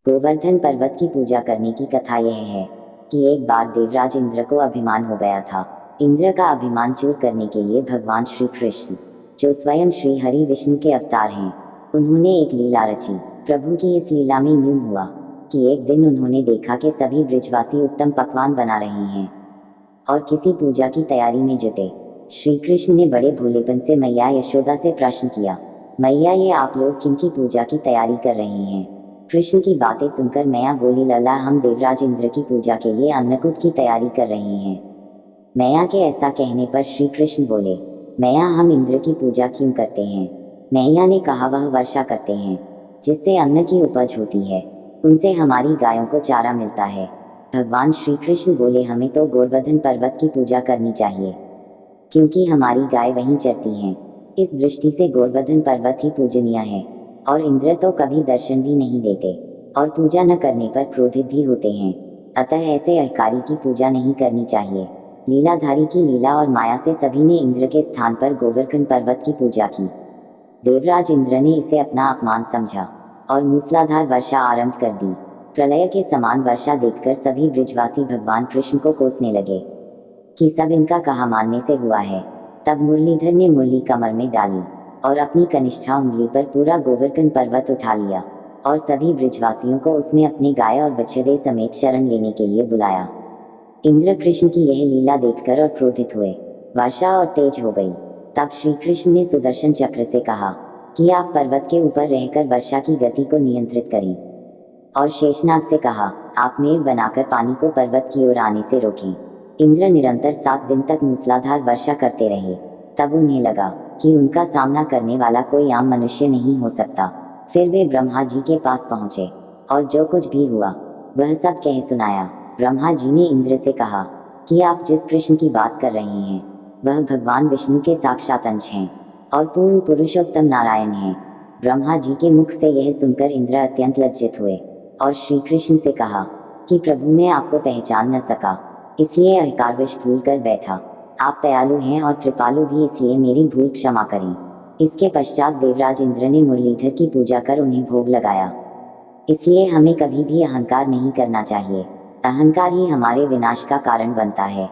गोवर्धन पर्वत की पूजा करने की कथा यह है कि एक बार देवराज इंद्र को अभिमान हो गया था। इंद्र का अभिमान दूर करने के लिए भगवान श्री कृष्ण, जो स्वयं श्री हरि विष्णु के अवतार हैं, उन्होंने एक लीला रची। प्रभु की इस लीला में यूं हुआ कि एक दिन उन्होंने देखा कि सभी ब्रजवासी उत्तम पकवान बना रहे हैं और किसी पूजा की तैयारी में जुटे। श्री कृष्ण ने बड़े भोलेपन से मैया यशोदा से प्रश्न किया, मैया, ये आप लोग किनकी पूजा की तैयारी कर रहे हैं? कृष्ण की बातें सुनकर मैया बोली, लला, हम देवराज इंद्र की पूजा के लिए अन्नकूट की तैयारी कर रहे हैं। मैया के ऐसा कहने पर श्री कृष्ण बोले, मैया, हम इंद्र की पूजा क्यों करते हैं? मैया ने कहा, वह वर्षा करते हैं जिससे अन्न की उपज होती है, उनसे हमारी गायों को चारा मिलता है। भगवान श्री कृष्ण बोले, हमें तो गोवर्धन पर्वत की पूजा करनी चाहिए क्योंकि हमारी गाय वहीं चरती हैं। इस दृष्टि से गोवर्धन पर्वत ही पूजनीय है और इंद्र तो कभी दर्शन भी नहीं देते और पूजा न करने पर क्रोधित भी होते हैं। अतः ऐसे अहंकारी की पूजा नहीं करनी चाहिए। लीलाधारी की लीला और माया से सभी ने इंद्र के स्थान पर गोवर्धन पर्वत की पूजा की। देवराज इंद्र ने इसे अपना अपमान समझा और मूसलाधार वर्षा आरंभ कर दी। प्रलय के समान वर्षा देखकर सभी ब्रजवासी भगवान कृष्ण को कोसने लगे कि सब इनका कहा मानने से हुआ है। तब मुरलीधर ने मुरली कमर में डाली और अपनी कनिष्ठा उंगली पर पूरा गोवर्धन पर्वत उठा लिया और सभी ब्रजवासियों को उसमें अपने गाय और बछड़े समेत शरण लेने के लिए बुलाया। इंद्र कृष्ण की यह लीला देखकर और क्रोधित हुए। वर्षा और तेज हो गई। तब श्री कृष्ण ने सुदर्शन चक्र से कहा कि आप पर्वत के ऊपर रहकर वर्षा की गति को नियंत्रित करें, और शेषनाग से कहा, आप मेढ़ बनाकर पानी को पर्वत की ओर आने से रोकें। इंद्र निरंतर 7 दिन तक मूसलाधार वर्षा करते रहे। तब उन्हें लगा कि उनका सामना करने वाला कोई आम मनुष्य नहीं हो सकता। फिर वे ब्रह्मा जी के पास पहुंचे और जो कुछ भी हुआ वह सब कह सुनाया। ब्रह्मा जी ने इंद्र से कहा कि आप जिस कृष्ण की बात कर रहे हैं वह भगवान विष्णु के साक्षात अंश हैं और पूर्ण पुरुषोत्तम नारायण हैं। ब्रह्मा जी के मुख से यह सुनकर इंद्र अत्यंत लज्जित हुए और श्री कृष्ण से कहा कि प्रभु, मैं आपको पहचान न सका, इसलिए अहंकारवश भूल कर बैठा। आप दयालु हैं और कृपालु भी, इसलिए मेरी भूल क्षमा करें। इसके पश्चात देवराज इंद्र ने मुरलीधर की पूजा कर उन्हें भोग लगाया। इसलिए हमें कभी भी अहंकार नहीं करना चाहिए। अहंकार ही हमारे विनाश का कारण बनता है।